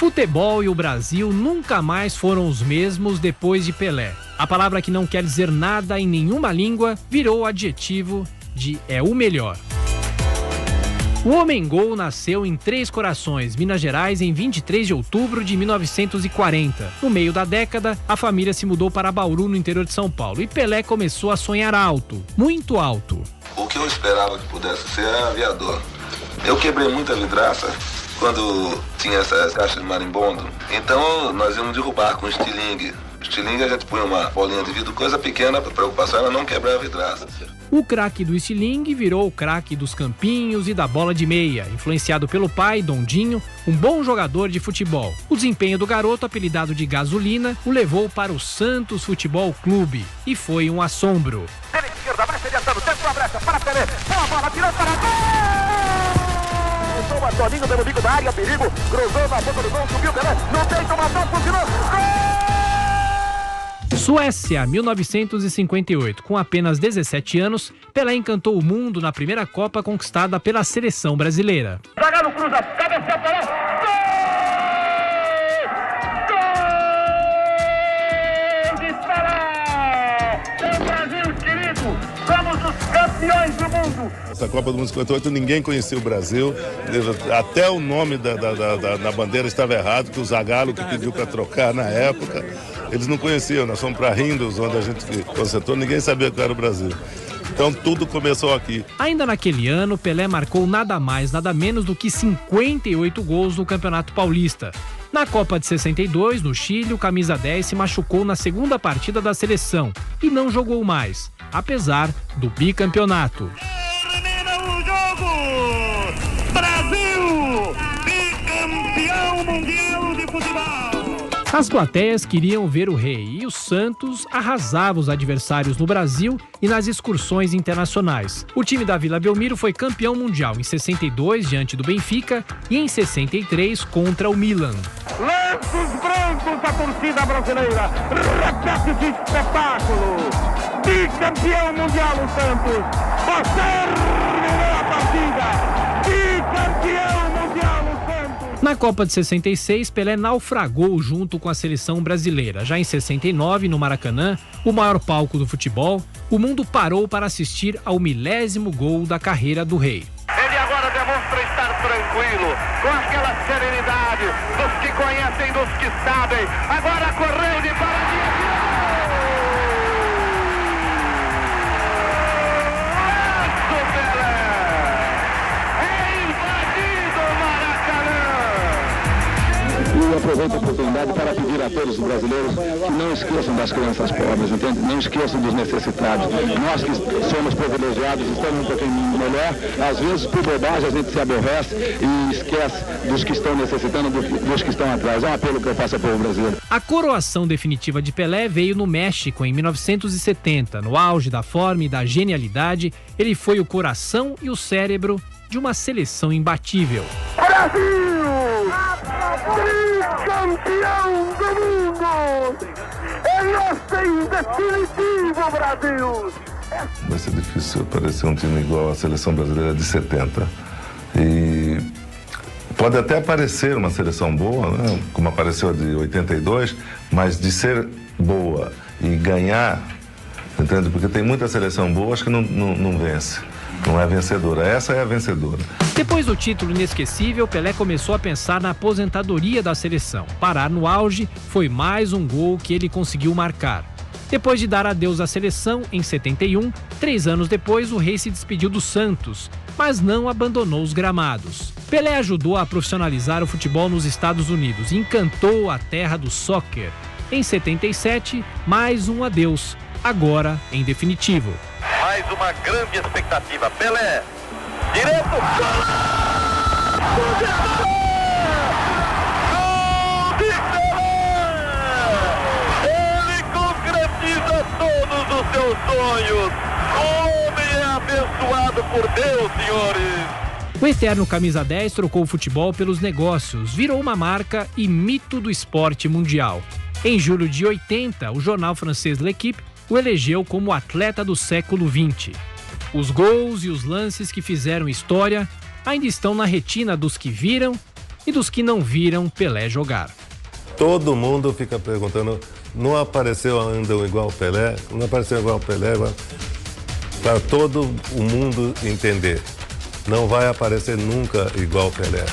futebol e o Brasil nunca mais foram os mesmos depois de Pelé. A palavra que não quer dizer nada em nenhuma língua virou o adjetivo de é o melhor. O Homem-Gol nasceu em Três Corações, Minas Gerais, em 23 de outubro de 1940. No meio da década, a família se mudou para Bauru, no interior de São Paulo, e Pelé começou a sonhar alto, muito alto. O que eu esperava que pudesse ser era aviador. Eu quebrei muita vidraça quando tinha essa caixa de marimbondo. Então nós íamos derrubar com estilingue. Estilingue a gente põe uma bolinha de vidro, coisa pequena, a preocupação era não quebrar a vidraça. O craque do estilingue virou o craque dos campinhos e da bola de meia. Influenciado pelo pai, Dondinho, um bom jogador de futebol. O desempenho do garoto, apelidado de Gasolina, o levou para o Santos Futebol Clube. E foi um assombro. Pela esquerda, vai se adiantando, tentou a brecha para Pelé, boa bola, tirou para gol! Toma Toninho pelo bico da área, perigo, cruzou na boca do gol, subiu Pelé, não tem tomação, funcionou, gol! Suécia, 1958. Com apenas 17 anos, Pelé encantou o mundo na primeira Copa conquistada pela seleção brasileira. Zagallo cruza, cabeceia Pelé, gol! Gol de Pelé! O Brasil querido, somos os campeões do mundo! Essa Copa do Mundo 58 ninguém conhecia o Brasil, até o nome da bandeira estava errado, que o Zagallo que pediu para trocar na época, eles não conheciam, nós fomos para Rindos, onde a gente concentrou, ninguém sabia que era o Brasil. Então tudo começou aqui. Ainda naquele ano, Pelé marcou nada mais, nada menos do que 58 gols no Campeonato Paulista. Na Copa de 62, no Chile, o camisa 10 se machucou na segunda partida da seleção e não jogou mais, apesar do bicampeonato. Brasil, bicampeão mundial de futebol! As plateias queriam ver o rei e o Santos arrasava os adversários no Brasil e nas excursões internacionais. O time da Vila Belmiro foi campeão mundial em 62 diante do Benfica e em 63 contra o Milan. Lenços brancos da torcida brasileira, repete esse espetáculo! Bicampeão mundial o Santos! Você terminou a partida! Bicampeão mundial o Santos! Na Copa de 66, Pelé naufragou junto com a seleção brasileira. Já em 69, no Maracanã, o maior palco do futebol, o mundo parou para assistir ao 1000º gol da carreira do rei. Ele agora demonstra estar tranquilo, com aquela serenidade dos que conhecem, dos que sabem. Agora correu de paradinha. Eu aproveito a oportunidade para pedir a todos os brasileiros que não esqueçam das crianças pobres, entende? Não esqueçam dos necessitados. Nós que somos privilegiados, estamos um pouquinho melhor. Às vezes, por bobagem, a gente se aborrece e esquece dos que estão necessitando, dos que estão atrás. É um apelo que eu faço ao povo brasileiro. A coroação definitiva de Pelé veio no México, em 1970. No auge da forma e da genialidade, ele foi o coração e o cérebro de uma seleção imbatível. Brasil! Tricampeão do mundo! É nosso em definitivo, Brasil! Vai ser difícil aparecer um time igual à seleção brasileira de 70. E pode até aparecer uma seleção boa, né? Como apareceu a de 82, mas de ser boa e ganhar, entende? Porque tem muita seleção boa, acho que não vence. Não é vencedora, essa é a vencedora. Depois do título inesquecível, Pelé começou a pensar na aposentadoria da seleção. Parar no auge foi mais um gol que ele conseguiu marcar. Depois de dar adeus à seleção, em 71, 3 anos depois, o rei se despediu do Santos, mas não abandonou os gramados. Pelé ajudou a profissionalizar o futebol nos Estados Unidos e encantou a terra do soccer. Em 77, mais um adeus, agora em definitivo. Mais uma grande expectativa. Pelé, direto, gol! Gol de Pelé! Ele concretiza todos os seus sonhos. O homem é abençoado por Deus, senhores. O eterno camisa 10 trocou o futebol pelos negócios, virou uma marca e mito do esporte mundial. Em julho de 80, o jornal francês L'Équipe o elegeu como atleta do século XX. Os gols e os lances que fizeram história ainda estão na retina dos que viram e dos que não viram Pelé jogar. Todo mundo fica perguntando, não apareceu ainda igual Pelé? Não apareceu igual Pelé? Para todo o mundo entender, não vai aparecer nunca igual Pelé.